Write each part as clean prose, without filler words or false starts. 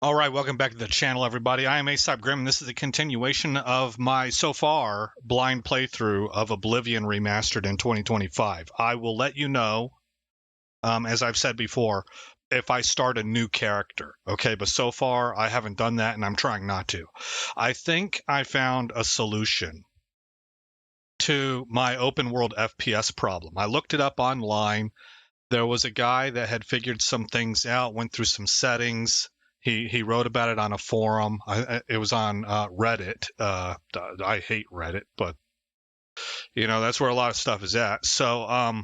All right, welcome back to the channel, everybody. I am Aesop Grim, and this is a continuation of my, so far, blind playthrough of Oblivion Remastered in 2025. I will let you know, as I've said before, if I start a new character, okay? But so far, I haven't done that, and I'm trying not to. I think I found a solution to my open world FPS problem. I looked it up online. There was a guy that had figured some things out, went through some settings. He wrote about it on a forum. It was on Reddit. I hate Reddit, but that's where a lot of stuff is at. So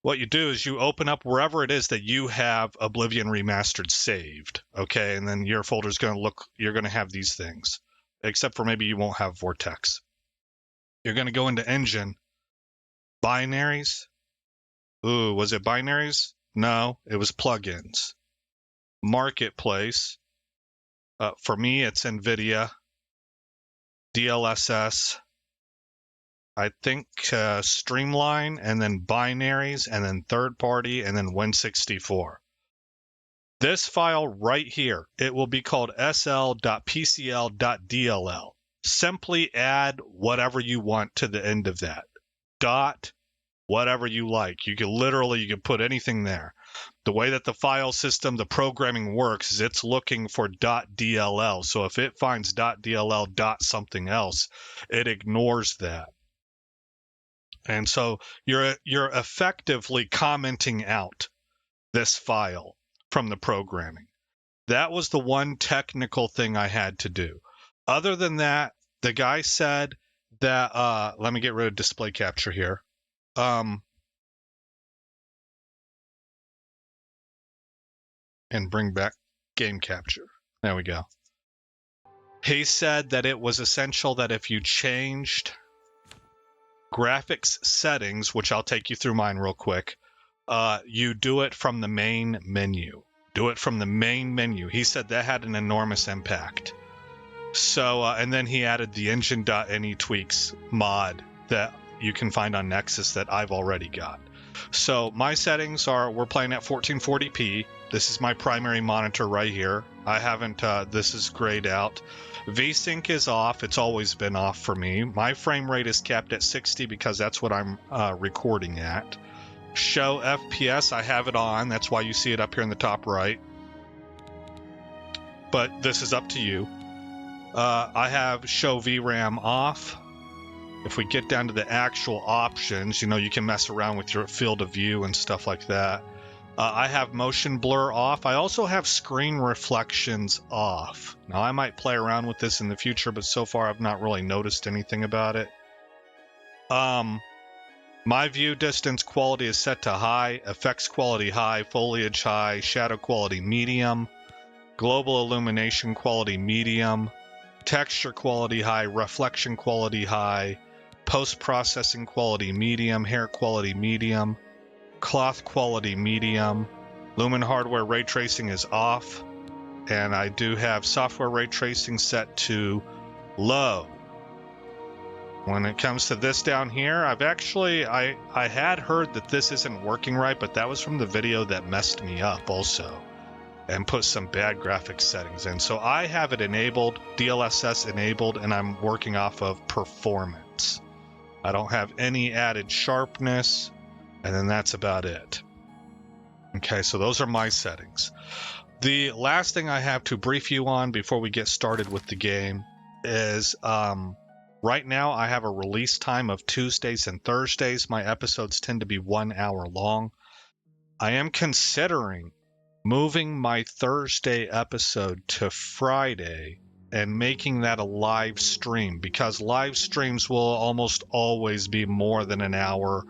what you do is you open up wherever it is that you have Oblivion Remastered saved, okay, and then your folder's going to look. You're going to have these things, except for maybe you won't have Vortex. You're going to go into Engine, Binaries. Ooh, was it Binaries? No, it was plugins. Marketplace. For me, it's NVIDIA, DLSS, I think Streamline, and then binaries, and then third party, and then Win64. This file right here, it will be called sl.pcl.dll. Simply add whatever you want to the end of that. Dot, whatever you like. You can put anything there. The way that the file system, the programming works is it's looking for .dll. So if it finds .dll dot something else, it ignores that. And so you're effectively commenting out this file from the programming. That was the one technical thing I had to do. Other than that, the guy said that let me get rid of display capture here. And bring back game capture. There we go. He said that it was essential that if you changed graphics settings, which I'll take you through mine real quick, you do it from the main menu. Do it from the main menu. He said that had an enormous impact. So, and then he added the engine.any tweaks mod that you can find on Nexus that I've already got. So my settings are, we're playing at 1440p. This is my primary monitor right here. I haven't, this is grayed out. VSync is off. It's always been off for me. My frame rate is capped at 60 because that's what I'm recording at. Show FPS, I have it on. That's why you see it up here in the top right. But this is up to you. I have show VRAM off. If we get down to the actual options, you can mess around with your field of view and stuff like that. I have motion blur off. I also have screen reflections off. Now, I might play around with this in the future, but so far I've not really noticed anything about it. My view distance quality is set to high, effects quality high, foliage high, shadow quality medium, global illumination quality medium, texture quality high, reflection quality high, post-processing quality medium, hair quality medium, cloth quality medium, lumen hardware ray tracing is off, and I do have software ray tracing set to low. When it comes to this down here, I had heard that this isn't working right, but that was from the video that messed me up also and put some bad graphics settings in. So I have it enabled, DLSS enabled, and I'm working off of performance. I don't have any added sharpness, and then that's about it. Okay, so those are my settings. The last thing I have to brief you on before we get started with the game is right now I have a release time of Tuesdays and Thursdays. My episodes tend to be 1 hour long. I am considering moving my Thursday episode to Friday and making that a live stream, because live streams will almost always be more than an hour.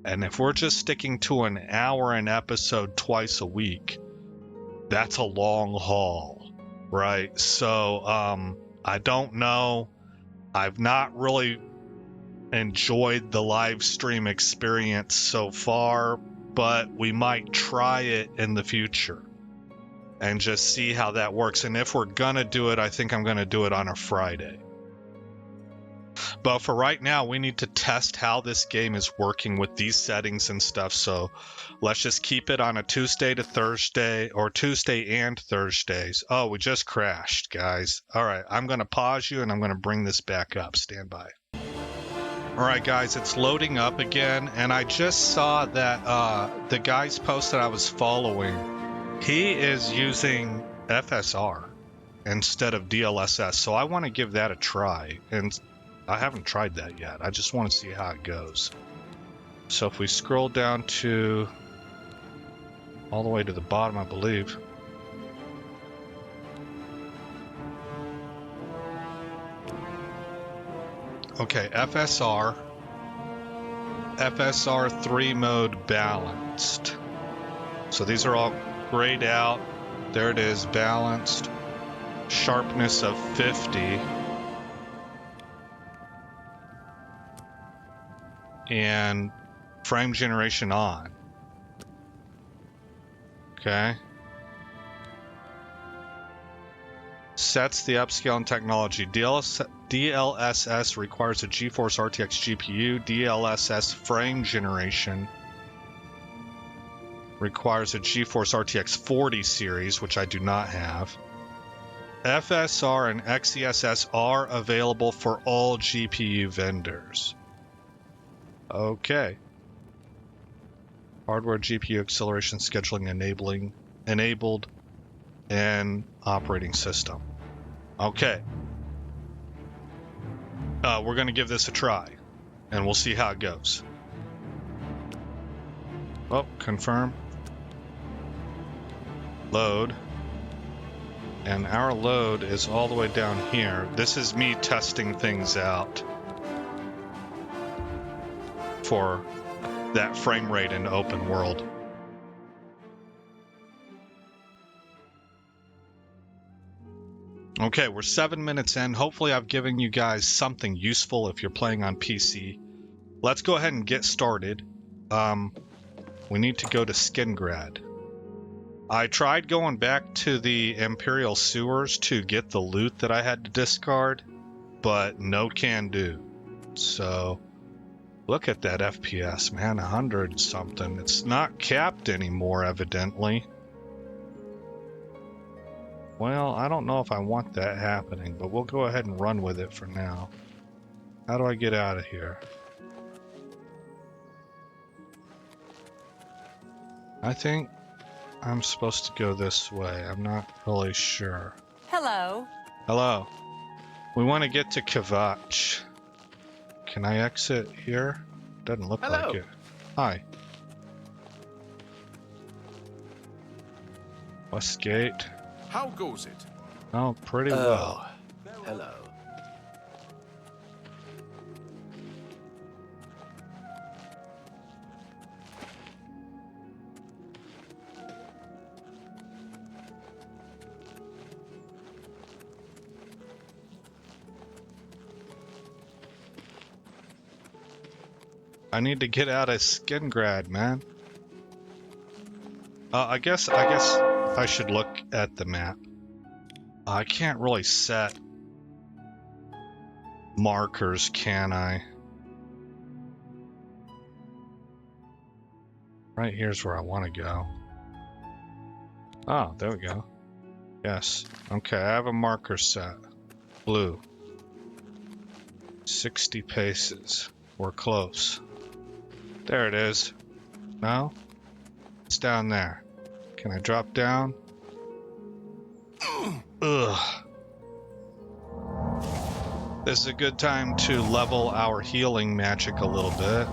And if we're just sticking to an hour an episode twice a week, that's a long haul, right? So I don't know. I've not really enjoyed the live stream experience so far, but we might try it in the future and just see how that works. And if we're gonna do it, I think I'm gonna do it on a Friday. But for right now, we need to test how this game is working with these settings and stuff. So let's just keep it on a Tuesday to Thursday, or Tuesday and Thursdays. Oh, we just crashed, guys. All right, I'm going to pause you and I'm going to bring this back up. Stand by. All right, guys, it's loading up again. And I just saw that the guy's post that I was following, he is using FSR instead of DLSS. So I want to give that a try. And I haven't tried that yet. I just want to see how it goes. So if we scroll down to all the way to the bottom, I believe. Okay, FSR 3 mode balanced. So these are all grayed out. There it is, balanced. Sharpness of 50. And frame generation on. Okay. Sets the upscale in technology. DLSS requires a GeForce RTX GPU. DLSS frame generation requires a GeForce RTX 40 series, which I do not have. FSR and XeSS are available for all GPU vendors. Okay. Hardware, GPU, acceleration, scheduling, enabled, and operating system. Okay. We're going to give this a try, and we'll see how it goes. Oh, confirm. Load. And our load is all the way down here. This is me testing things out for that frame rate in open world. Okay, we're 7 minutes in. Hopefully I've given you guys something useful if you're playing on PC. Let's go ahead and get started. We need to go to Skingrad. I tried going back to the Imperial Sewers to get the loot that I had to discard, but no can do. So, look at that FPS, man, 100 something. It's not capped anymore, evidently. Well, I don't know if I want that happening, but we'll go ahead and run with it for now. How do I get out of here? I think I'm supposed to go this way. I'm not really sure. Hello. Hello. We want to get to Kvatch. Can I exit here? Doesn't look like it. Hi. West Gate. How goes it? Oh, pretty well. Hello. I need to get out of Skingrad, man. I guess I should look at the map. I can't really set markers, can I? Right here's where I want to go. Oh, there we go. Yes. Okay, I have a marker set. Blue. 60 paces. We're close. There it is. No? It's down there. Can I drop down? Ugh. This is a good time to level our healing magic a little bit.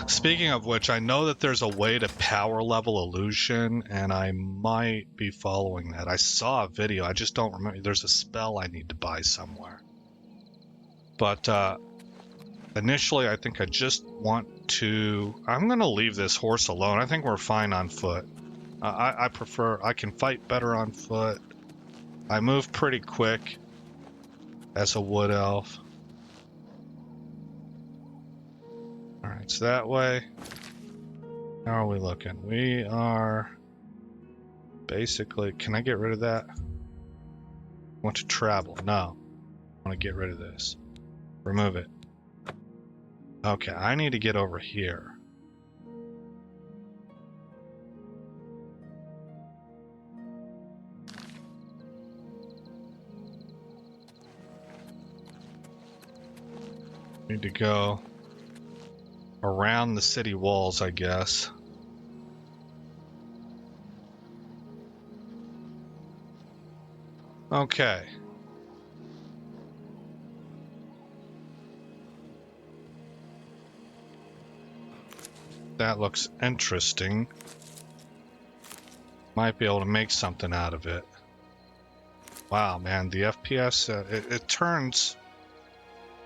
Speaking of which, I know that there's a way to power level illusion, and I might be following that. I saw a video, I just don't remember. There's a spell I need to buy somewhere. But initially, I think I just want to... I'm going to leave this horse alone. I think we're fine on foot. I prefer... I can fight better on foot. I move pretty quick as a wood elf. Alright, so that way. How are we looking? We are... Basically... Can I get rid of that? Want to travel? No. I want to get rid of this. Remove it. Okay, I need to get over here. Need to go around the city walls, I guess. Okay. That looks interesting. Might be able to make something out of it. Wow, man, the FPS, it turns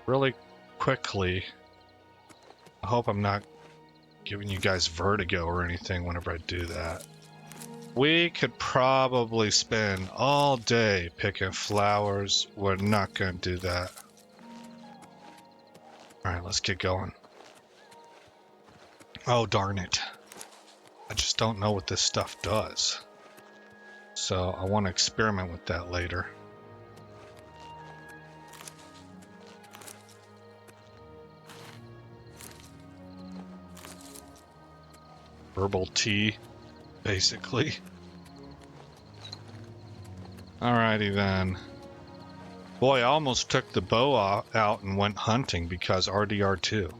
really quickly. I hope I'm not giving you guys vertigo or anything whenever I do that. We could probably spend all day picking flowers. We're not going to do that. Alright, let's get going. Oh, darn it. I just don't know what this stuff does. So I want to experiment with that later. Herbal tea, basically. Alrighty then. Boy, I almost took the bow out and went hunting because RDR2.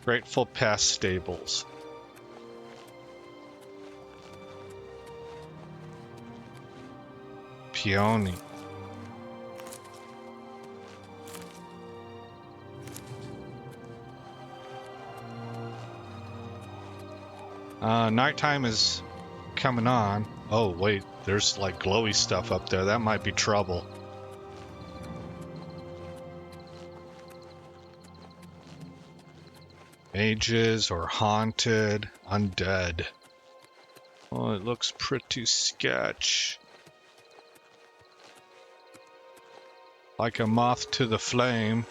Grateful Pass Stables. Peony. Nighttime is coming on. Oh, wait, there's like glowy stuff up there. That might be trouble. Mages or haunted, undead. Oh, it looks pretty sketch. Like a moth to the flame.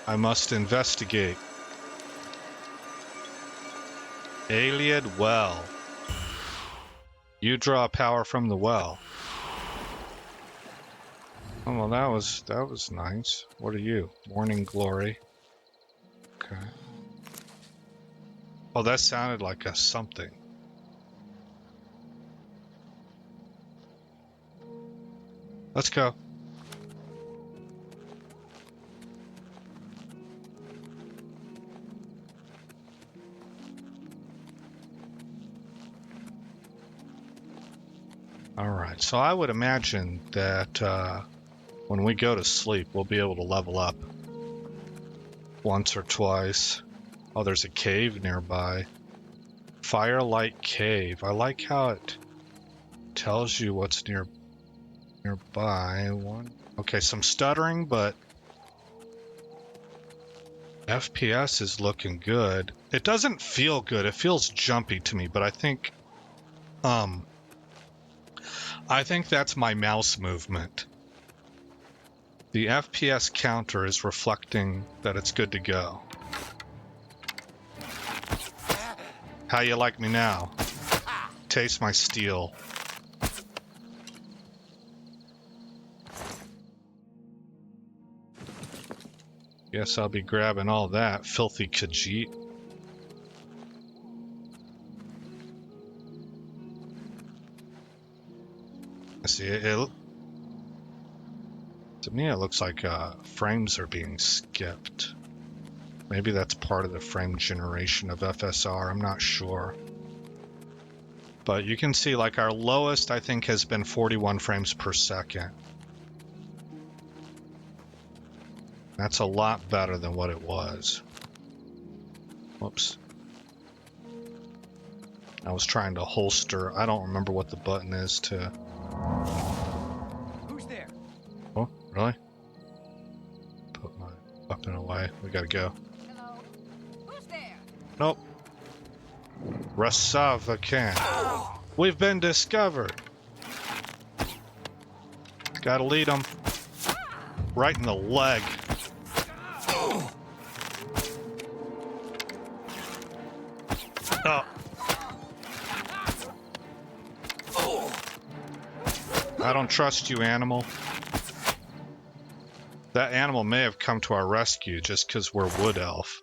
I must investigate. Alien well. You draw power from the well. Oh, well, that was nice. What are you? Morning Glory. Okay. Oh, that sounded like a something. Let's go. Alright, so I would imagine that when we go to sleep, we'll be able to level up once or twice. Oh, there's a cave nearby. Firelight Cave. I like how it tells you what's nearby. Okay, some stuttering, but FPS is looking good. It doesn't feel good. It feels jumpy to me, but I think that's my mouse movement. The FPS counter is reflecting that it's good to go. How you like me now? Taste my steel. Guess I'll be grabbing all that filthy Khajiit. I see it. To me, it looks like frames are being skipped. Maybe that's part of the frame generation of FSR. I'm not sure. But you can see, like, our lowest, I think, has been 41 frames per second. That's a lot better than what it was. Whoops. I was trying to holster. I don't remember what the button is to... Who's there? Oh, really? Put my weapon away. We gotta go. Hello? Who's there? Nope. Rasavakan. We've been discovered. Gotta lead them. Right in the leg. Oh. I don't trust you, animal. That animal may have come to our rescue just because we're wood elf.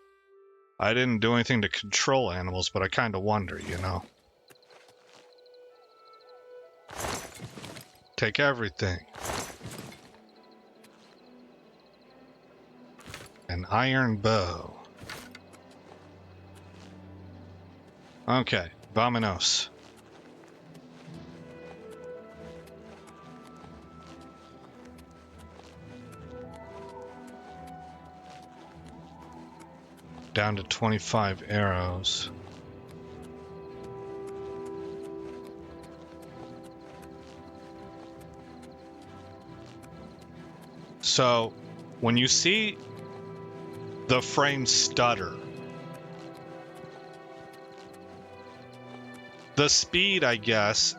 I didn't do anything to control animals, but I kind of wonder, you know. Take everything. An iron bow. Okay, vámonos. Down to 25 arrows. So, when you see the frame stutter, the speed, I guess,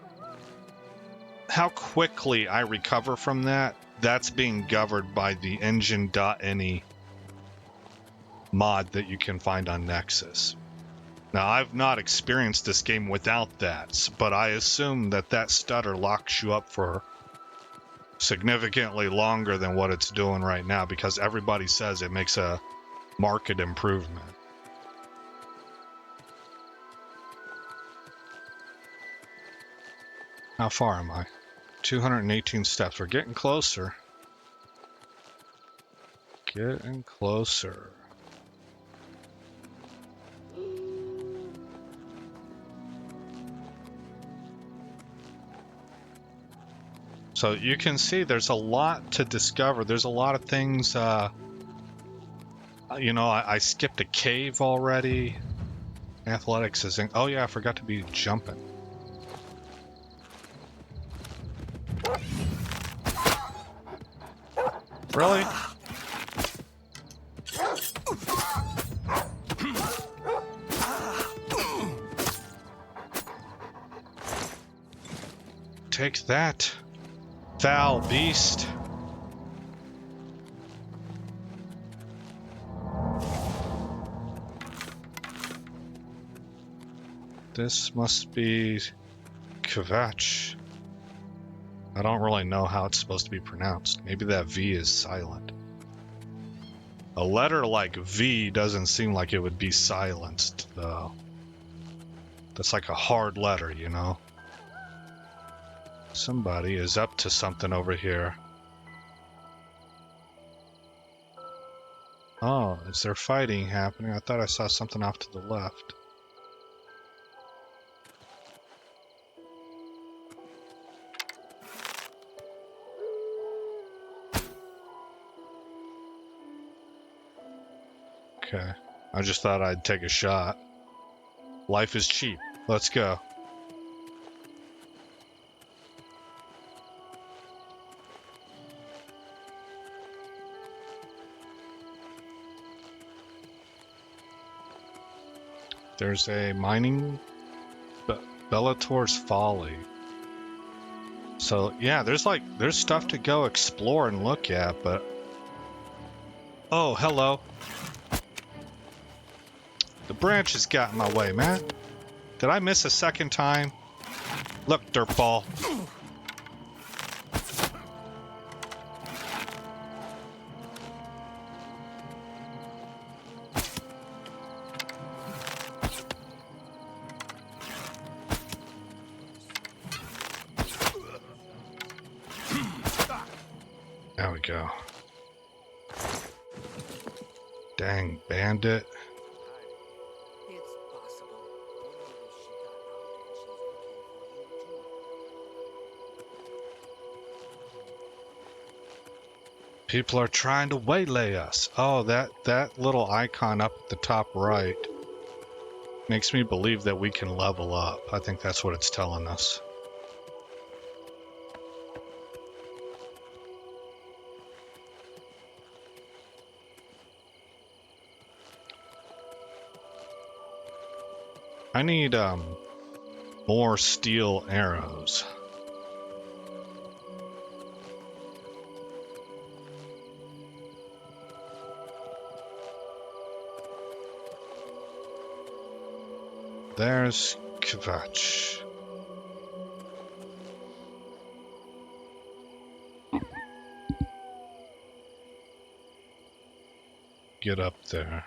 how quickly I recover from that, that's being governed by the engine.ini mod that you can find on Nexus. Now, I've not experienced this game without that, but I assume that that stutter locks you up for significantly longer than what it's doing right now, because everybody says it makes a marked improvement. How far am I? 218 steps. We're getting closer. Getting closer. So you can see there's a lot to discover. There's a lot of things, you know, I skipped a cave already. Athletics is in, oh yeah, I forgot to be jumping. Really? Take that, foul beast. This must be Kvatch. I don't really know how it's supposed to be pronounced. Maybe that V is silent. A letter like V doesn't seem like it would be silenced, though. That's like a hard letter, you know? Somebody is up to something over here. Oh, is there fighting happening? I thought I saw something off to the left. Okay. I just thought I'd take a shot. Life is cheap. Let's go. There's a mining Bellator's Folly. So yeah, there's stuff to go explore and look at, but oh, hello. The branch has got in my way, man. Did I miss a second time? Look, dirtball. There we go. Dang bandit. It's possible. People are trying to waylay us. Oh, that little icon up at the top right makes me believe that we can level up. I think that's what it's telling us. I need more steel arrows. There's Kvatch. get up there.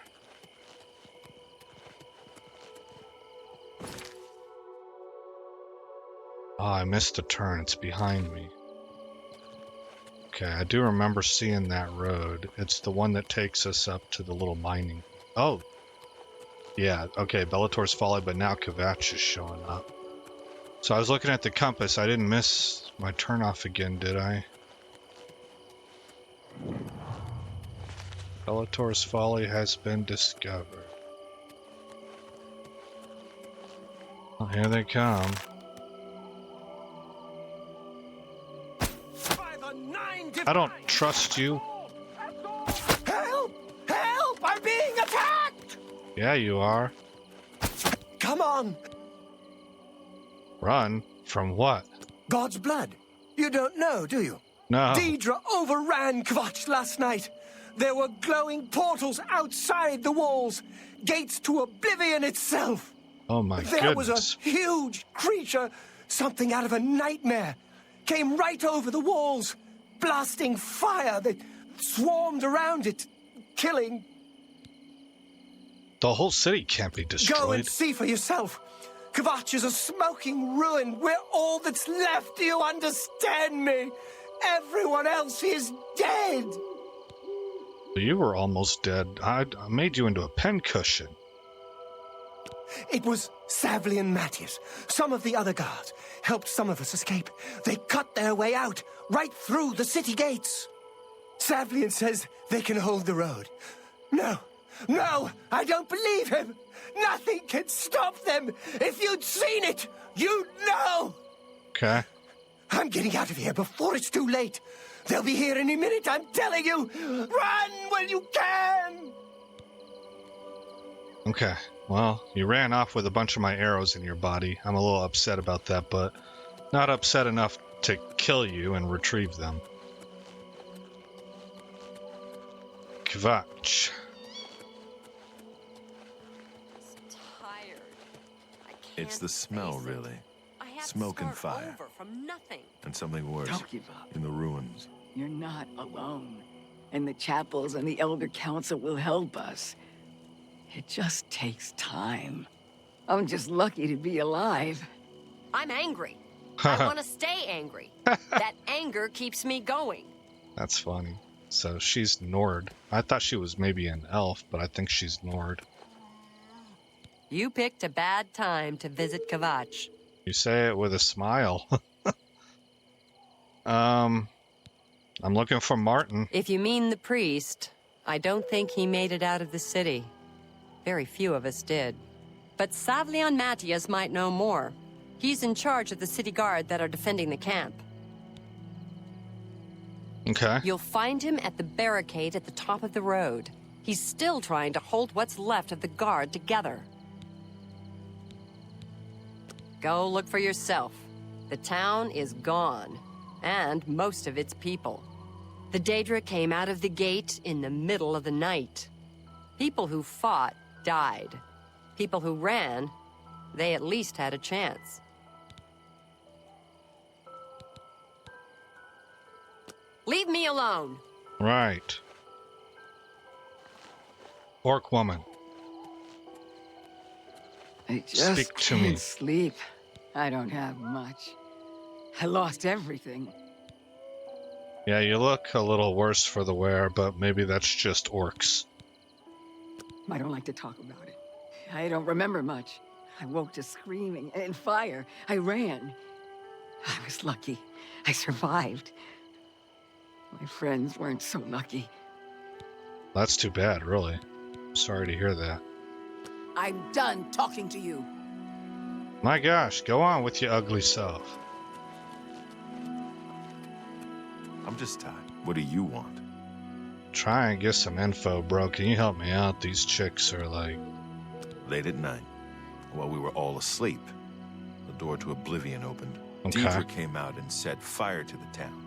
Oh, I missed a turn. It's behind me. Okay, I do remember seeing that road. It's the one that takes us up to the little mining. Oh! Yeah, okay, Bellator's Folly, but now Kvatch is showing up. So I was looking at the compass. I didn't miss my turnoff again, did I? Bellator's Folly has been discovered. Oh, here they come. I don't trust you. Help! Help! I'm being attacked! Yeah, you are. Come on! Run? From what? God's blood. You don't know, do you? No. Deidre overran Kvatch last night. There were glowing portals outside the walls. Gates to Oblivion itself. Oh my goodness. There was a huge creature, something out of a nightmare. Came right over the walls, blasting fire that swarmed around it, killing. The whole city can't be destroyed. Go and see for yourself. Kvatch is a smoking ruin. We're all that's left. Do you understand me? Everyone else is dead. You were almost dead. I made you into a pincushion. It was Savli and Matthias. Some of the other guards helped some of us escape. They cut their way out, right through the city gates. Savlian says they can hold the road. No, I don't believe him. Nothing can stop them. If you'd seen it, you'd know. Okay. I'm getting out of here before it's too late. They'll be here any minute, I'm telling you. Run when you can. Okay. Well, you ran off with a bunch of my arrows in your body. I'm a little upset about that, but not upset enough to kill you and retrieve them. Kvatch. Tired. I can't It's the smell, face it. really. I had to Smoke and start fire. over from nothing. And something worse. Don't give up. In the ruins. You're not alone. And the chapels and the Elder Council will help us. It just takes time. I'm just lucky to be alive. I'm angry. I want to stay angry. That anger keeps me going. That's funny. So she's Nord. I thought she was maybe an elf, but I think she's Nord. You picked a bad time to visit Kvatch. You say it with a smile. I'm looking for Martin. If you mean the priest, I don't think he made it out of the city. Very few of us did. But Savlian Matthias might know more. He's in charge of the city guard that are defending the camp. Okay. You'll find him at the barricade at the top of the road. He's still trying to hold what's left of the guard together. Go look for yourself. The town is gone, and most of its people. The Daedra came out of the gate in the middle of the night. People who fought died. People who ran, they at least had a chance. Leave me alone. Right. Orc woman. I just Speak to can't me. sleep. I don't have much. I lost everything. Yeah, you look a little worse for the wear, but maybe that's just orcs. I don't like to talk about it. I don't remember much. I woke to screaming and fire. I ran. I was lucky. I survived. My friends weren't so lucky. That's too bad, really. Sorry to hear that. I'm done talking to you. My gosh, go on with your ugly self. I'm just tired. What do you want? Try and get some info, bro. Can you help me out? These chicks are like... Late at night, while we were all asleep, the door to Oblivion opened. Okay. Deidre came out and set fire to the town.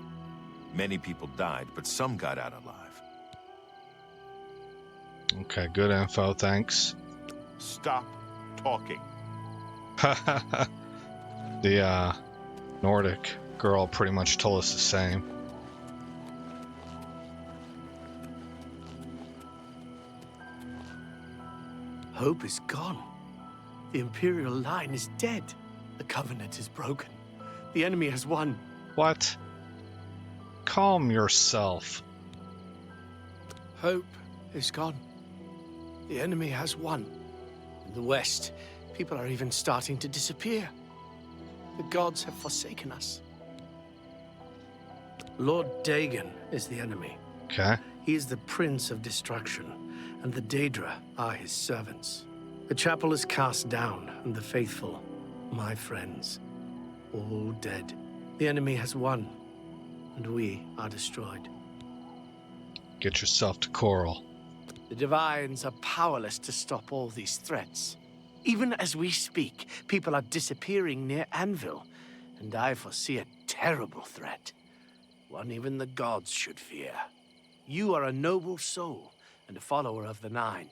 Many people died, but some got out alive. Okay, good info, thanks. Stop talking. The Nordic girl pretty much told us the same. Hope is gone. The Imperial line is dead. The Covenant is broken. The enemy has won. What? Calm yourself. Hope is gone. The enemy has won. In the West, people are even starting to disappear. The gods have forsaken us. Lord Dagon is the enemy. Okay. He is the Prince of Destruction, and the Daedra are his servants. The chapel is cast down, and the faithful, my friends, all dead. The enemy has won, and we are destroyed. Get yourself to Coral. The Divines are powerless to stop all these threats. Even as we speak, people are disappearing near Anvil, and I foresee a terrible threat. One even the gods should fear. You are a noble soul and a follower of the Nine.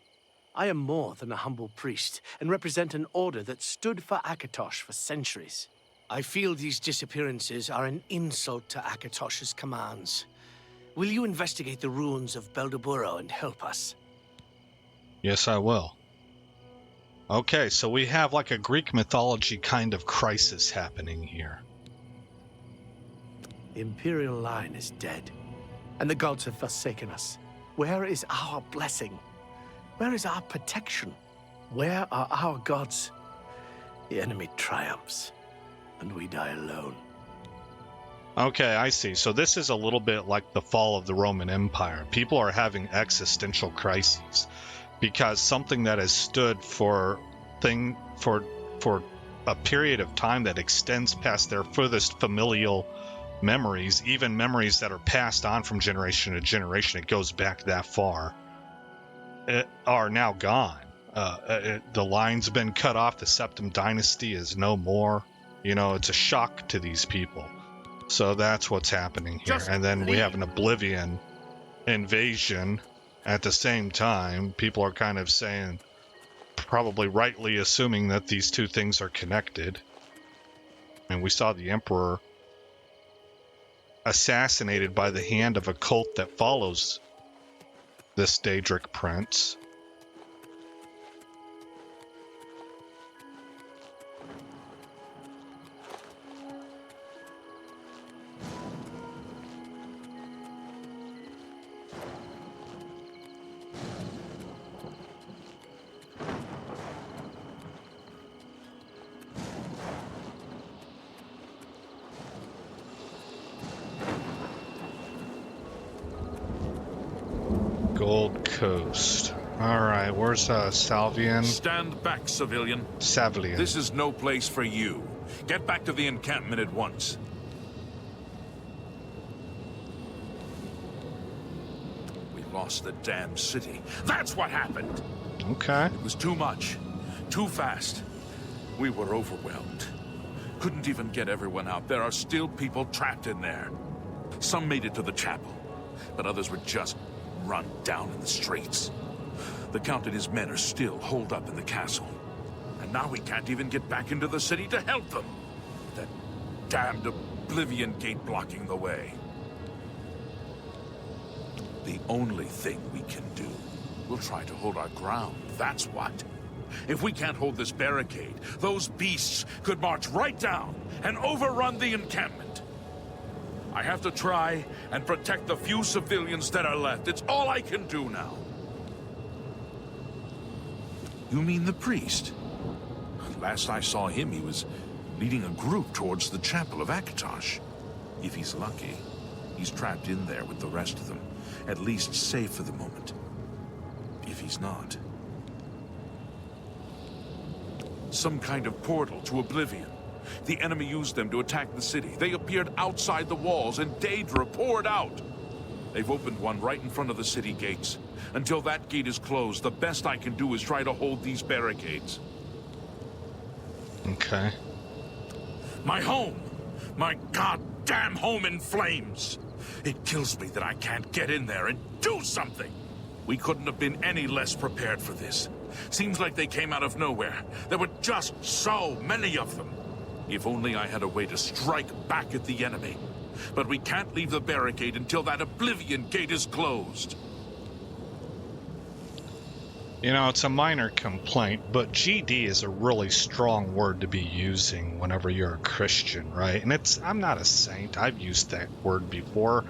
I am more than a humble priest and represent an order that stood for Akatosh for centuries. I feel these disappearances are an insult to Akatosh's commands. Will you investigate the ruins of Beldeburo and help us? Yes, I will. Okay, so we have like a Greek mythology kind of crisis happening here. The Imperial line is dead, and the gods have forsaken us. Where is our blessing? Where is our protection? Where are our gods? The enemy triumphs, and we die alone. Okay, I see. So this is a little bit like the fall of the Roman Empire. People are having existential crises because something that has stood for a period of time that extends past their furthest familial memories, even memories that are passed on from generation to generation, it goes back that far, are now gone. The line's been cut off. The Septim Dynasty is no more. You know, it's a shock to these people. So that's what's happening here. And then we have an Oblivion invasion at the same time. People are kind of saying, probably rightly assuming that these two things are connected. And we saw the Emperor assassinated by the hand of a cult that follows this Daedric prince. Gold Coast. Alright, where's Salvian? Stand back, civilian. Savlian. This is no place for you. Get back to the encampment at once. We lost the damn city. That's what happened. Okay. It was too much. Too fast. We were overwhelmed. Couldn't even get everyone out. There are still people trapped in there. Some made it to the chapel, but others were just run down in the streets. The Count and his men are still holed up in the castle. And now we can't even get back into the city to help them. That damned Oblivion gate blocking the way. The only thing we can do, we'll try to hold our ground, that's what. If we can't hold this barricade, those beasts could march right down and overrun the encampment. I have to try and protect the few civilians that are left. It's all I can do now. You mean the priest? Last I saw him, he was leading a group towards the chapel of Akatosh. If he's lucky, he's trapped in there with the rest of them. At least safe for the moment. If he's not. Some kind of portal to Oblivion. The enemy used them to attack the city. They appeared outside the walls, and Daedra poured out. They've opened one right in front of the city gates. Until that gate is closed, the best I can do is try to hold these barricades. Okay. My home! My goddamn home in flames! It kills me that I can't get in there and do something! We couldn't have been any less prepared for this. Seems like they came out of nowhere. There were just so many of them. If only I had a way to strike back at the enemy. But we can't leave the barricade until that Oblivion gate is closed. You know, it's a minor complaint, but GD is a really strong word to be using whenever you're a Christian, right? And I'm not a saint. I've used that word before.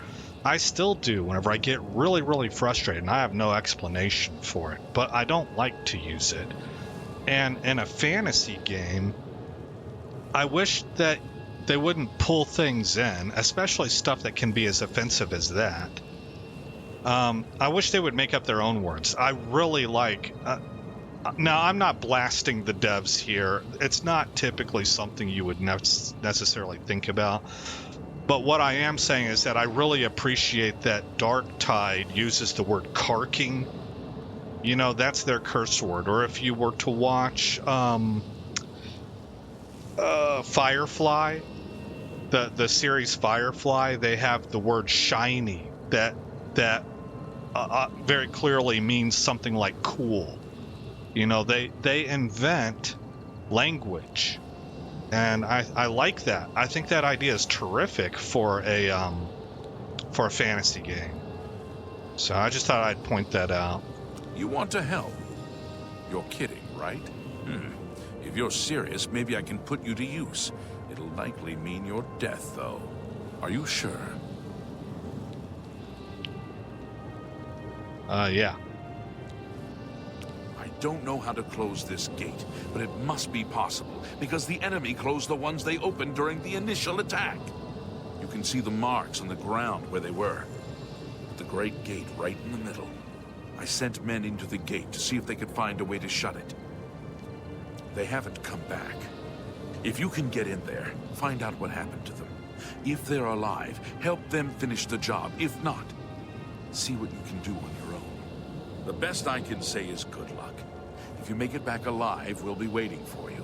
I still do whenever I get really, really frustrated and I have no explanation for it, but I don't like to use it. And in a fantasy game, I wish that they wouldn't pull things in, especially stuff that can be as offensive as that. I wish they would make up their own words. I really like... now, I'm not blasting the devs here. It's not typically something you would necessarily think about. But what I am saying is that I really appreciate that Darktide uses the word carking. You know, that's their curse word. Or if you were to watch Firefly, the series Firefly, they have the word shiny that very clearly means something like cool. You know, they invent language, and I like that. I think that idea is terrific for a fantasy game. So I just thought I'd point that out. You want to help? You're kidding, right? If you're serious, maybe I can put you to use. It'll likely mean your death, though. Are you sure? Yeah. I don't know how to close this gate, but it must be possible, because the enemy closed the ones they opened during the initial attack. You can see the marks on the ground where they were. The great gate right in the middle. I sent men into the gate to see if they could find a way to shut it. They haven't come back. If you can get in there, find out what happened to them. If they're alive, help them finish the job. If not, see what you can do on your own. The best I can say is good luck. If you make it back alive, we'll be waiting for you.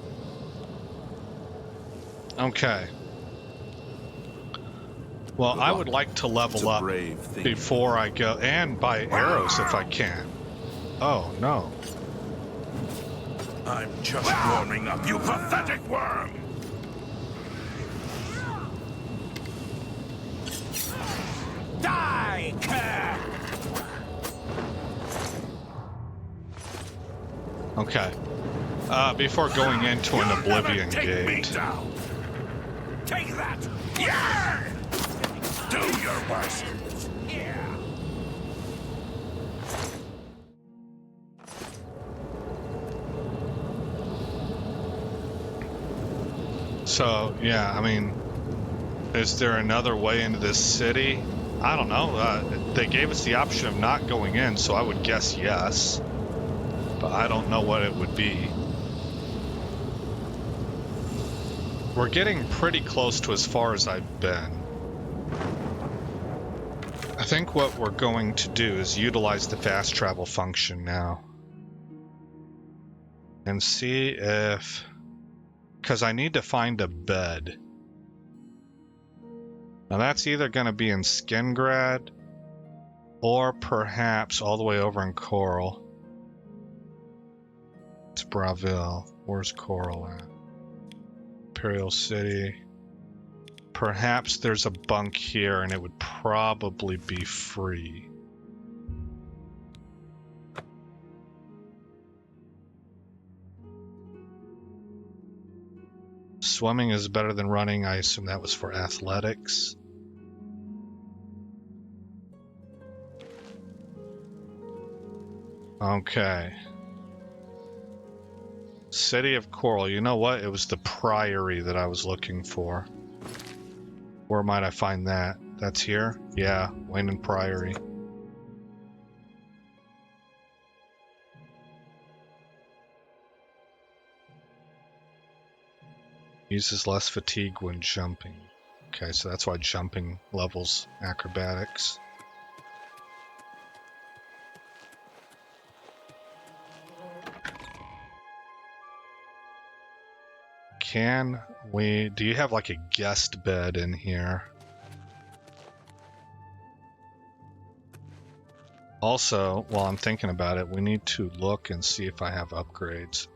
Okay. Well, I would like to level up before I go, and buy arrows if I can. Oh, no. I'm just warming up, you pathetic worm! Die, cur! Okay. Before going into an Oblivion Take me gate. down. Take that! Yeah! Do your worst! Yeah! So, yeah, I mean, is there another way into this city? I don't know. They gave us the option of not going in, so I would guess yes. But I don't know what it would be. We're getting pretty close to as far as I've been. I think what we're going to do is utilize the fast travel function now. And see if... because I need to find a bed. Now that's either going to be in Skingrad or perhaps all the way over in Coral. It's Braville. Where's Coral at? Imperial City. Perhaps there's a bunk here and it would probably be free. Swimming is better than running. I assume that was for athletics. Okay. City of Coral. You know what? It was the Priory that I was looking for. Where might I find that? That's here? Yeah, Wayne and Priory. Uses less fatigue when jumping. Okay, so that's why jumping levels acrobatics. Can we... do you have like a guest bed in here? Also, while I'm thinking about it, we need to look and see if I have upgrades.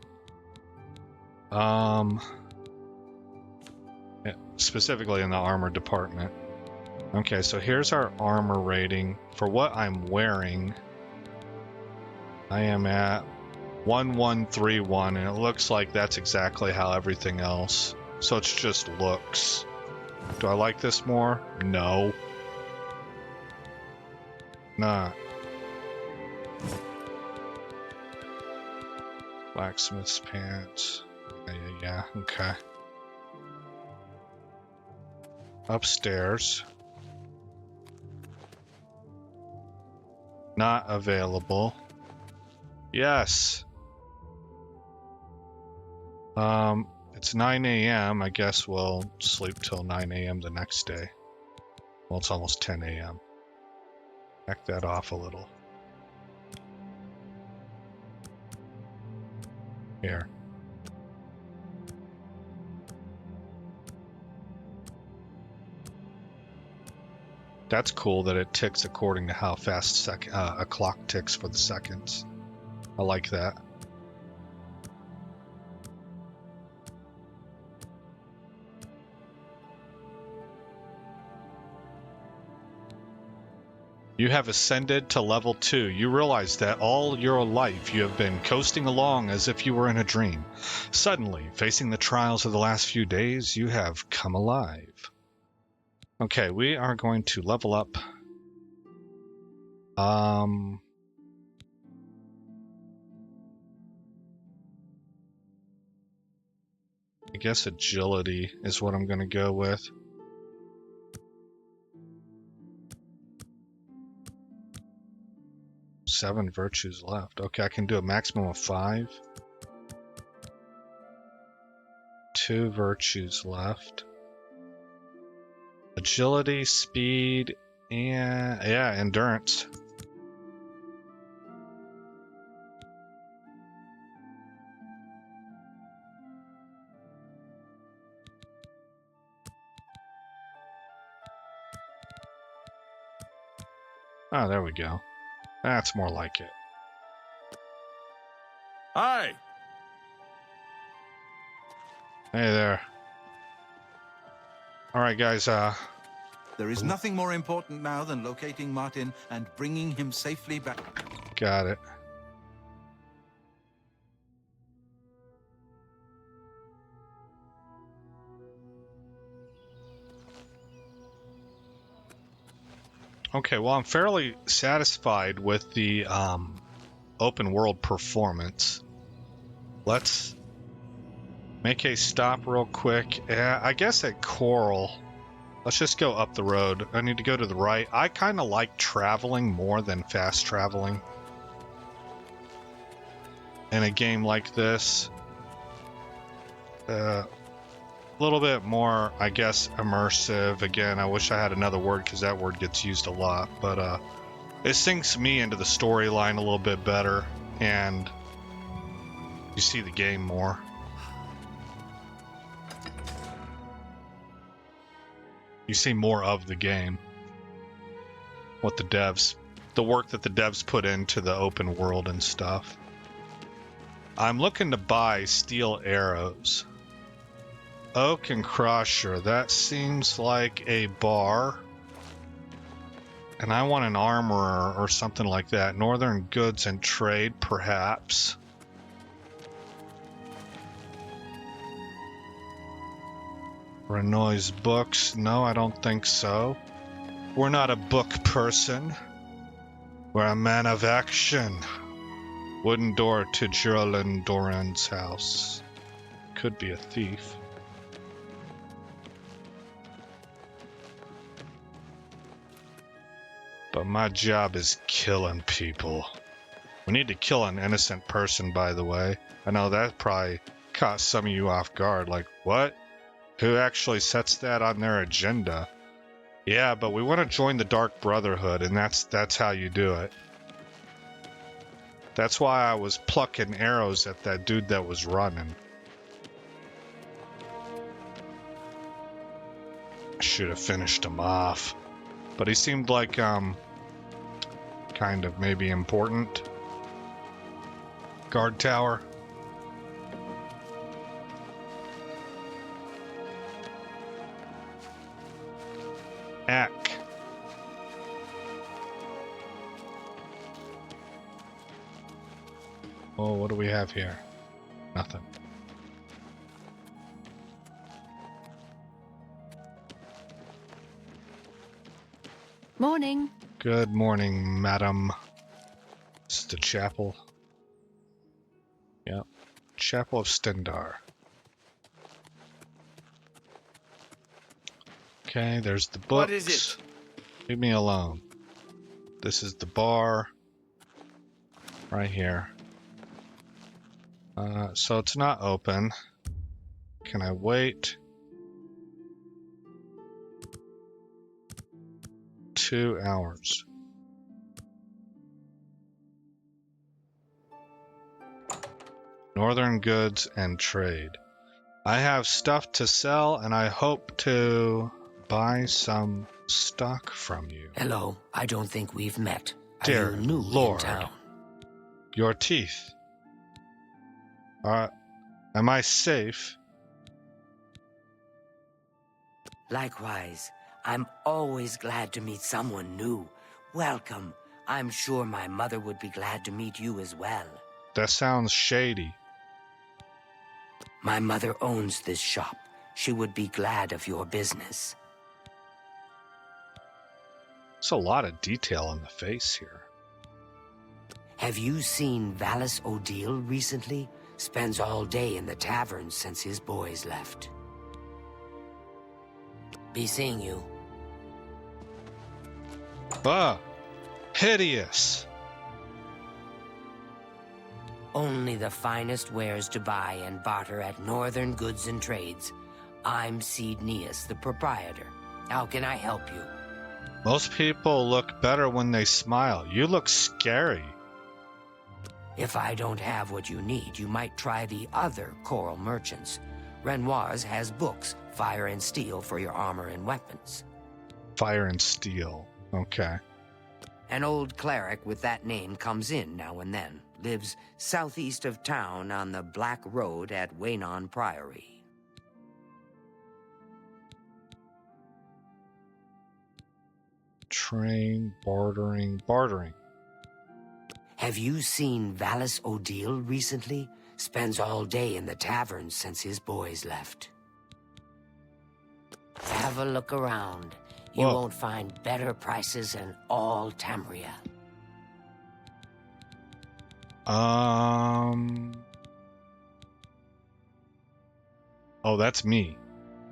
Specifically in the armor department. Okay, so here's our armor rating. For what I'm wearing, I am at 1131, and it looks like that's exactly how everything else. So it's just looks. Do I like this more? No. Nah. Blacksmith's pants. Yeah, okay. Upstairs. Not available. Yes. It's 9 a.m. I guess we'll sleep till 9 a.m. the next day. Well, it's almost 10 a.m. Back that off a little. Here. That's cool that it ticks according to how fast a clock ticks for the seconds. I like that. You have ascended to level 2. You realize that all your life you have been coasting along as if you were in a dream. Suddenly, facing the trials of the last few days, you have come alive. Okay, we are going to level up. I guess agility is what I'm going to go with. Seven virtues left. Okay, I can do a maximum of 5. 2 virtues left. Agility, speed, and yeah, endurance. Oh, there we go. That's more like it. Hi! Hey there. Alright, guys, There is nothing more important now than locating Martin and bringing him safely back. got it. Okay, well, I'm fairly satisfied with the open world performance. Let's make a stop real quick. I guess at Coral. Let's just go up the road. I need to go to the right. I kind of like traveling more than fast traveling in a game like this. A little bit more, I guess, immersive. Again, I wish I had another word because that word gets used a lot. But it sinks me into the storyline a little bit better, and you see the game more. You see more of the game. What the work that the devs put into the open world and stuff. I'm looking to buy steel arrows. Oak and Crusher, that seems like a bar. And I want an armorer or something like that. Northern Goods and Trade, perhaps. Renoy's books. No, I don't think so. We're not a book person. We're a man of action. Wooden door to Geraldine Doran's house. Could be a thief. But my job is killing people. We need to kill an innocent person, by the way. I know that probably caught some of you off guard. Like, what? Who actually sets that on their agenda? Yeah, but we want to join the Dark Brotherhood, and that's how you do it. That's why I was plucking arrows at that dude that was running. I should have finished him off. But he seemed like, kind of maybe important. Guard tower. Ack. Oh, what do we have here? Nothing. Morning. Good morning, madam. This is the chapel. Yep. Chapel of Stendar. Okay, there's the books. What is it? Leave me alone. This is the bar. Right here. So it's not open. Can I wait? 2 hours. Northern goods and trade. I have stuff to sell and I hope to buy some stock from you. Hello, I don't think we've met. Dear Are you new Lord. in town? Your teeth. Am I safe? Likewise, I'm always glad to meet someone new. Welcome. I'm sure my mother would be glad to meet you as well. That sounds shady. My mother owns this shop. She would be glad of your business. There's a lot of detail on the face here. Have you seen Vallis O'Deal recently? Spends all day in the tavern since his boys left. Be seeing you. Hideous. Only the finest wares to buy and barter at Northern Goods and Trades. I'm Seed Neas, the proprietor. How can I help you? Most people look better when they smile. You look scary. If I don't have what you need, you might try the other coral merchants. Renoir's has books, fire and steel for your armor and weapons. Fire and steel. Okay. An old cleric with that name comes in now and then. Lives southeast of town on the Black Road at Waynon Priory. Train, bartering. Have you seen Vallis O'Deal recently? Spends all day in the tavern since his boys left. Have a look around. You Whoa. won't find better prices in all Tamriel. Oh, that's me.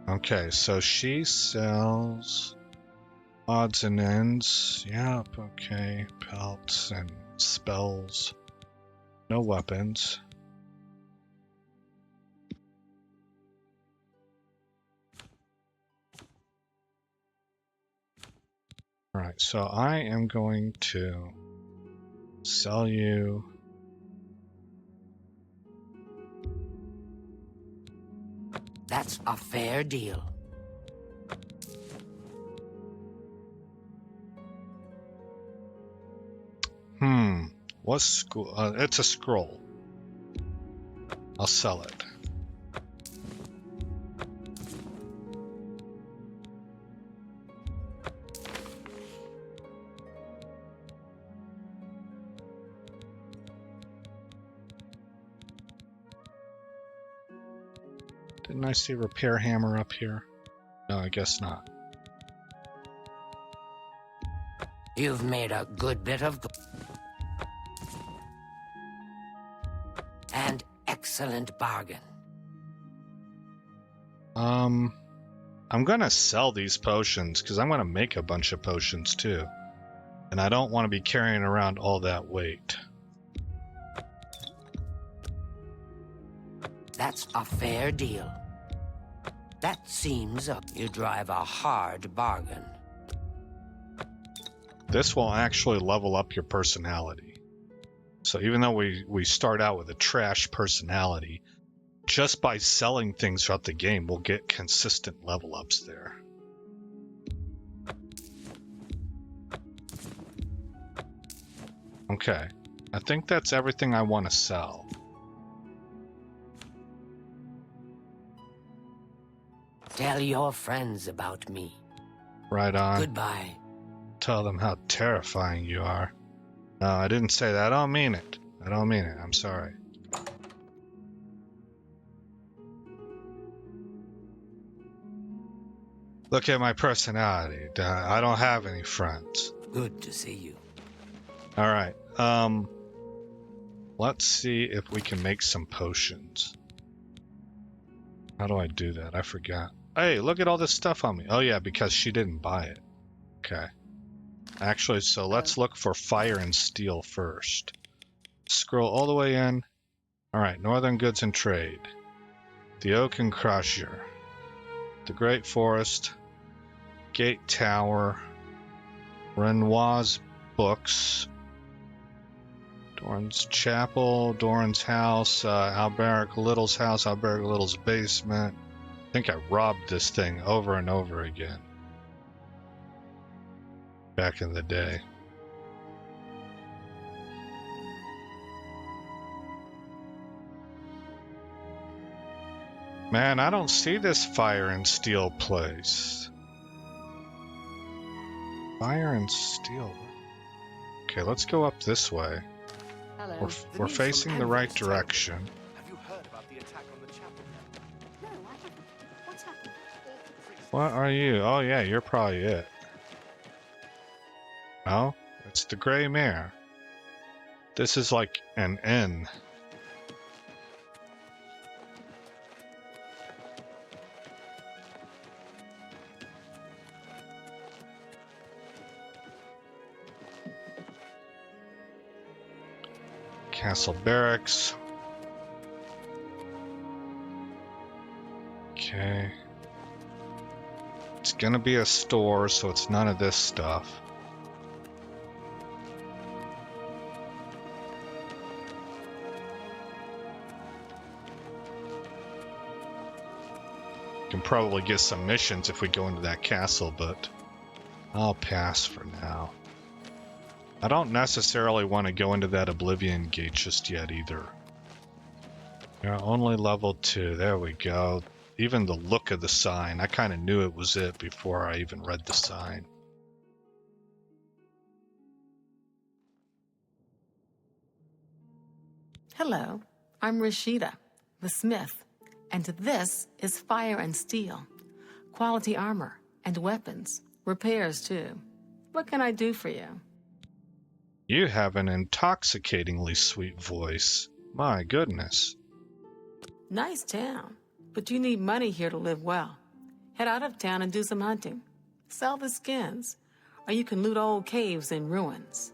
Okay, so she sells odds and ends. Yep, okay. Pelts and spells. No weapons. Alright, so I am going to sell you That's a fair deal. What's school? It's a scroll. I'll sell it. Didn't I see repair hammer up here? No, I guess not. You've made a good bit of and excellent bargain. I'm gonna sell these potions because I'm gonna make a bunch of potions too. And I don't want to be carrying around all that weight. That's a fair deal. That seems you drive a hard bargain. This will actually level up your personality. So even though we start out with a trash personality, just by selling things throughout the game, we'll get consistent level ups there. Okay, I think that's everything I want to sell. Tell your friends about me. Right on. Goodbye. Tell them how terrifying you are. No, I didn't say that. I don't mean it. I don't mean it. I'm sorry. Look at my personality. I don't have any friends. Good to see you. All right. Let's see if we can make some potions. How do I do that? I forgot. Hey, look at all this stuff on me. Oh yeah, because she didn't buy it. Okay. Actually, so let's look for fire and steel first. Scroll all the way in. All right, Northern Goods and Trade. The Oak and Crusher. The Great Forest. Gate Tower. Renoir's Books. Doran's Chapel, Doran's house, Alberic Little's house, Alberic Little's basement. I think I robbed this thing over and over again. Back in the day. Man, I don't see this fire and steel place. Fire and steel. Okay, let's go up this way. Hello. We're facing the right direction. Have you heard about the attack on the chapel? No, I haven't. What's happened? What are you? Oh yeah, you're probably it. Oh, it's the Grey Mare. This is like an inn. Castle Barracks. Okay. It's gonna be a store, so it's none of this stuff. Can probably get some missions if we go into that castle, but I'll pass for now. I don't necessarily want to go into that Oblivion gate just yet either. Yeah, only level 2. There we go. Even the look of the sign, I kind of knew it was it before I even read the sign. Hello, I'm Rashida, the smith, and this is fire and steel. Quality armor and weapons. Repairs, too. What can I do for you? You have an intoxicatingly sweet voice. My goodness. Nice town, but you need money here to live well. Head out of town and do some hunting. Sell the skins, or you can loot old caves and ruins.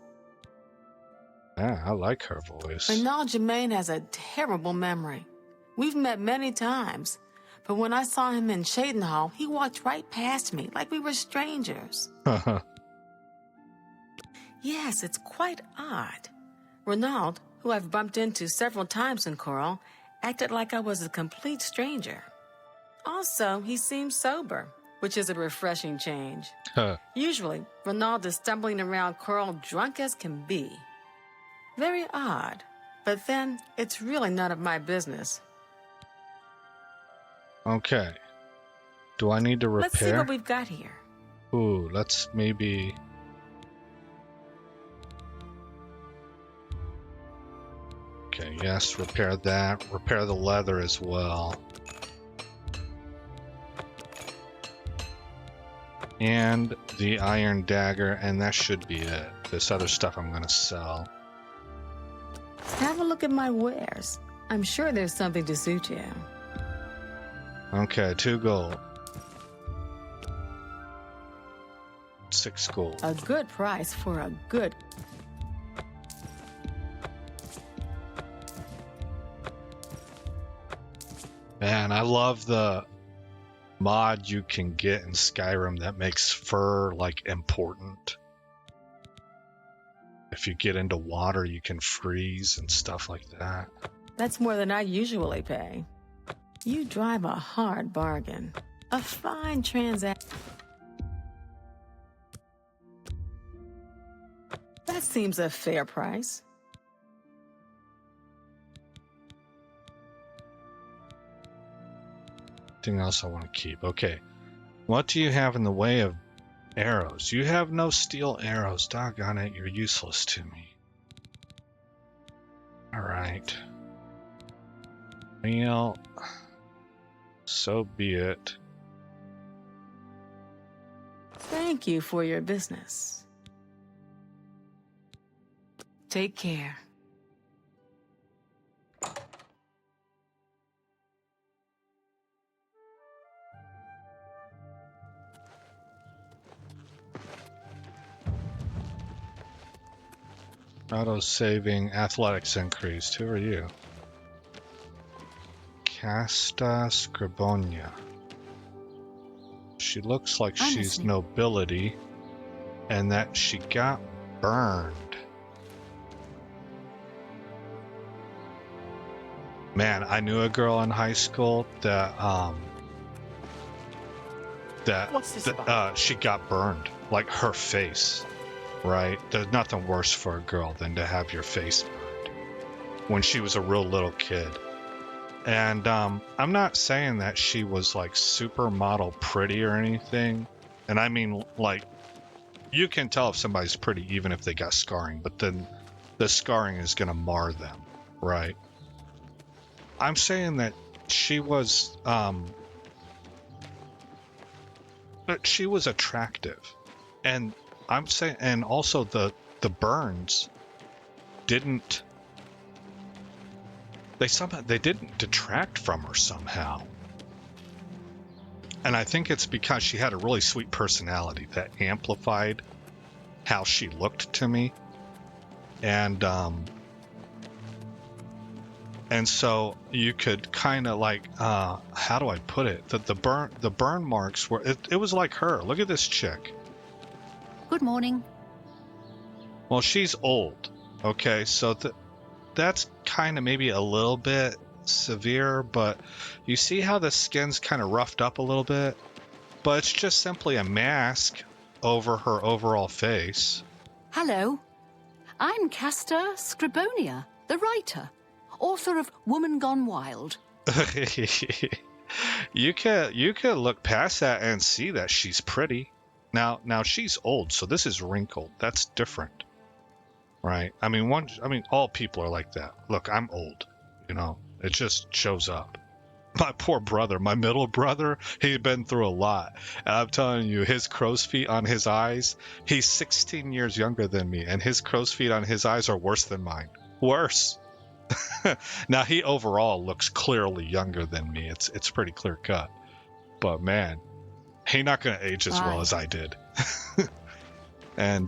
Yeah, I like her voice. Renaud Germain has a terrible memory. We've met many times, but when I saw him in Shadenhall, he walked right past me like we were strangers. Yes, it's quite odd. Renaud, who I've bumped into several times in Coral, acted like I was a complete stranger. Also, he seems sober, which is a refreshing change. Usually, Renaud is stumbling around Coral drunk as can be. Very odd, but then it's really none of my business. Okay. Do I need to repair? Let's see what we've got here. Ooh, let's maybe... Okay, yes, repair that. Repair the leather as well. And the iron dagger, and that should be it. This other stuff I'm gonna sell. Have a look at my wares. I'm sure there's something to suit you. Okay, 2 gold. 6 gold. A good price for a good... Man, I love the mod you can get in Skyrim that makes fur, like, important. If you get into water, you can freeze and stuff like that. That's more than I usually pay. You drive a hard bargain. A fine transaction. That seems a fair price. Anything else I want to keep? Okay. What do you have in the way of arrows? You have no steel arrows. Doggone it, you're useless to me. All right. Well, so be it. Thank you for your business. Take care. Auto-saving athletics increased. Who are you? Casta Scribonia. She looks like I'm she's listening. nobility, and that she got burned. Man, I knew a girl in high school that What's this about? she got burned, like her face. Right? There's nothing worse for a girl than to have your face burned when she was a real little kid. And I'm not saying that she was like supermodel pretty or anything. And I mean, like, you can tell if somebody's pretty even if they got scarring, but then the scarring is going to mar them, right? I'm saying that she was attractive. And I'm saying, and also the burns didn't, they didn't detract from her somehow. And I think it's because she had a really sweet personality that amplified how she looked to me. And so you could kind of like, how do I put it? The burn marks were, it was like her. Look at this chick. Good morning. Well, she's old. Okay, so that's kind of maybe a little bit severe, but you see how the skin's kind of roughed up a little bit? But it's just simply a mask over her overall face. Hello. I'm Casta Scribonia, the writer, author of Woman Gone Wild. You could look past that and see that she's pretty. Now she's old, so this is wrinkled. That's different, right? I mean, all people are like that. Look, I'm old, you know. It just shows up. My poor brother, my middle brother, he's been through a lot. And I'm telling you, his crow's feet on his eyes, he's 16 years younger than me, and his crow's feet on his eyes are worse than mine. Worse. Now, he overall looks clearly younger than me. It's pretty clear cut. But man, he's not going to age as well as I did. And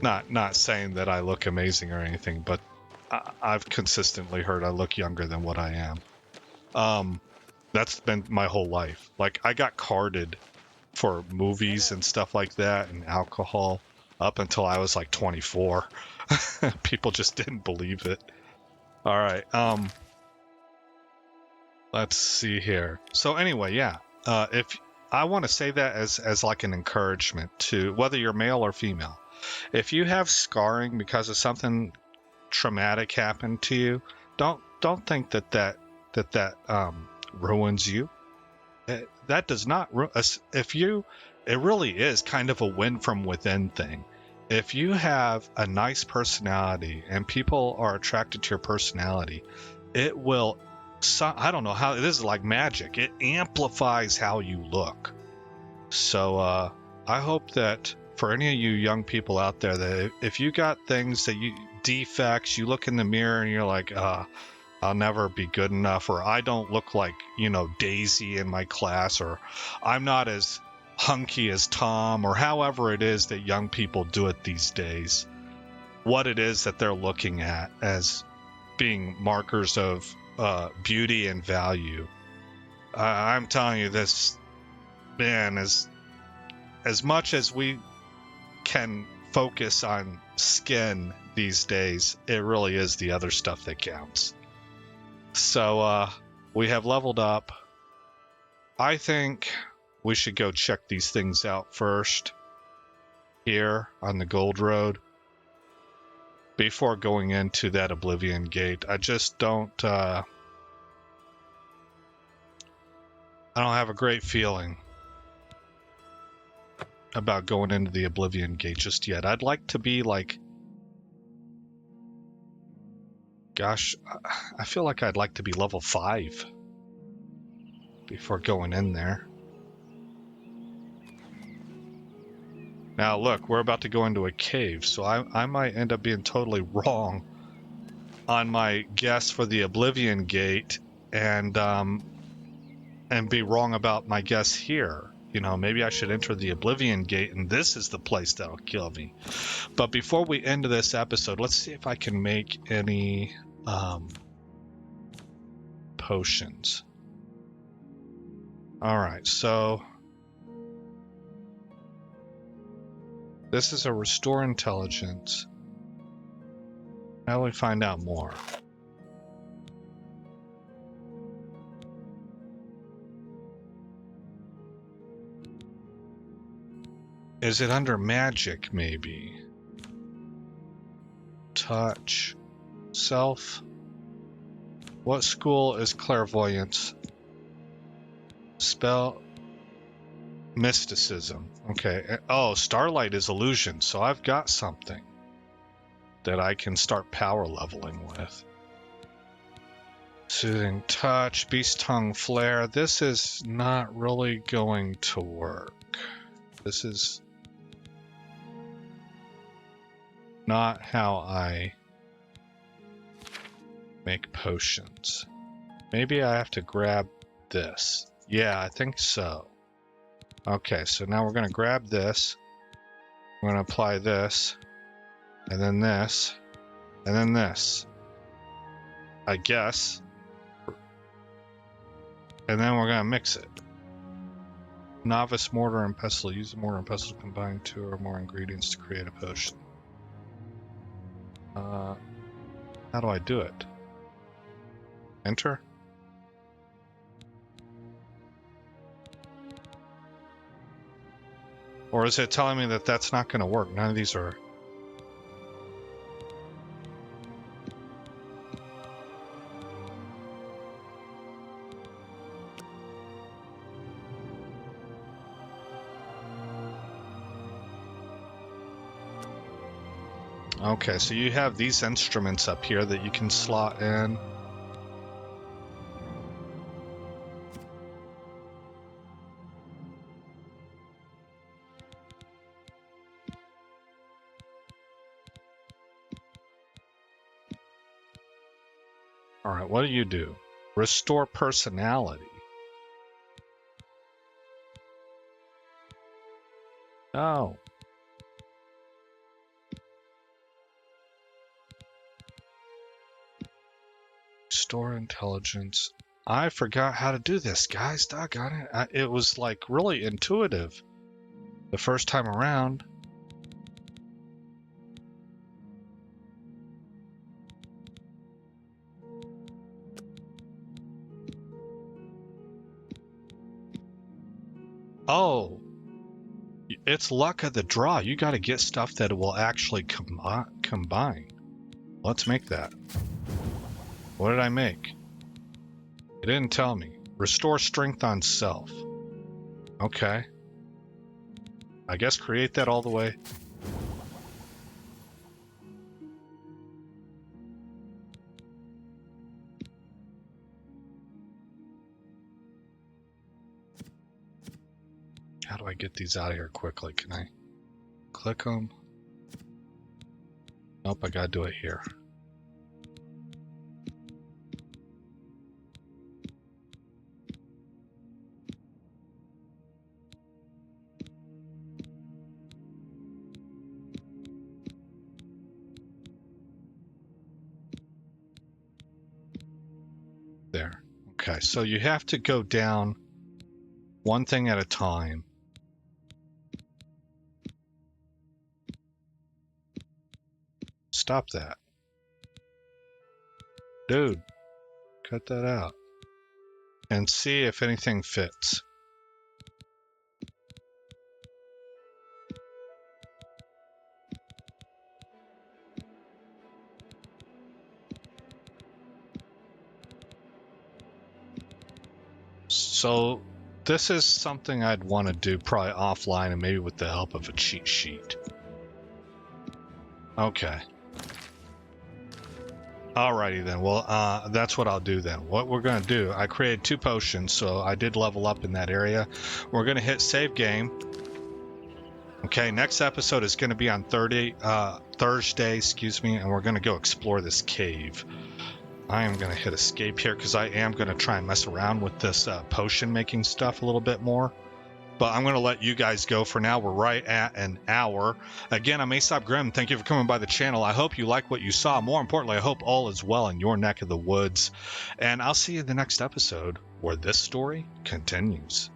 not saying that I look amazing or anything, but I've consistently heard I look younger than what I am. That's been my whole life. Like, I got carded for movies and stuff like that and alcohol up until I was like 24. People just didn't believe it. All right. Let's see here. So anyway, yeah. If I want to say that as like an encouragement to whether you're male or female, if you have scarring because of something traumatic happened to you, don't think that ruins you. That does not. It really is kind of a win from within thing. If you have a nice personality and people are attracted to your personality, it will. I don't know how. This is like magic. It amplifies how you look. So I hope that for any of you young people out there, that if you got things that defects, you look in the mirror and you're like, I'll never be good enough, or I don't look like, Daisy in my class, or I'm not as hunky as Tom, or however it is that young people do it these days. What it is that they're looking at as being markers of beauty and value. I'm telling you this, man, as much as we can focus on skin these days, it really is the other stuff that counts. So we have leveled up. I think we should go check these things out first here on the Gold Road before going into that Oblivion gate. I just don't I don't have a great feeling about going into the Oblivion gate just yet. I'd like to be like Gosh, I feel like I'd like to be level 5 before going in there. Now look, we're about to go into a cave, so I might end up being totally wrong on my guess for the Oblivion Gate, and be wrong about my guess here. You know, maybe I should enter the Oblivion Gate, and this is the place that'll kill me. But before we end this episode, let's see if I can make any potions. Alright, so this is a restore intelligence. How do we find out more? Is it under magic, maybe? Touch. Self. What school is clairvoyance? Spell. Mysticism. Okay. Oh, starlight is illusion, so I've got something that I can start power leveling with. Soothing touch, beast tongue flare. This is not really going to work. This is not how I make potions. Maybe I have to grab this. Yeah, I think so. Okay, so now we're going to grab this. We're going to apply this. And then this. And then this. I guess. And then we're going to mix it. Novice mortar and pestle. Use the mortar and pestle to combine 2 or more ingredients to create a potion. How do I do it? Enter? Or is it telling me that that's not going to work? None of these are... Okay, so you have these instruments up here that you can slot in. Alright, what do? Restore personality. Oh. Restore intelligence. I forgot how to do this, guys. Doggone it. It was like really intuitive the first time around. Oh, it's luck of the draw. You got to get stuff that will actually combine. Let's make that. What did I make? It didn't tell me. Restore strength on self. Okay. I guess create that all the way. How do I get these out of here quickly? Can I click them? Nope, I gotta do it here. There. Okay, so you have to go down one thing at a time. Stop that. Dude, cut that out. And see if anything fits. So this is something I'd want to do probably offline and maybe with the help of a cheat sheet. Okay. Alrighty then. Well, that's what I'll do then. What we're going to do, I created 2 potions, so I did level up in that area. We're going to hit save game. Okay, next episode is going to be on Thursday, excuse me, and we're going to go explore this cave. I am going to hit escape here because I am going to try and mess around with this potion making stuff a little bit more. But I'm going to let you guys go for now. We're right at an hour. Again, I'm Aesop Grimm. Thank you for coming by the channel. I hope you like what you saw. More importantly, I hope all is well in your neck of the woods. And I'll see you in the next episode where this story continues.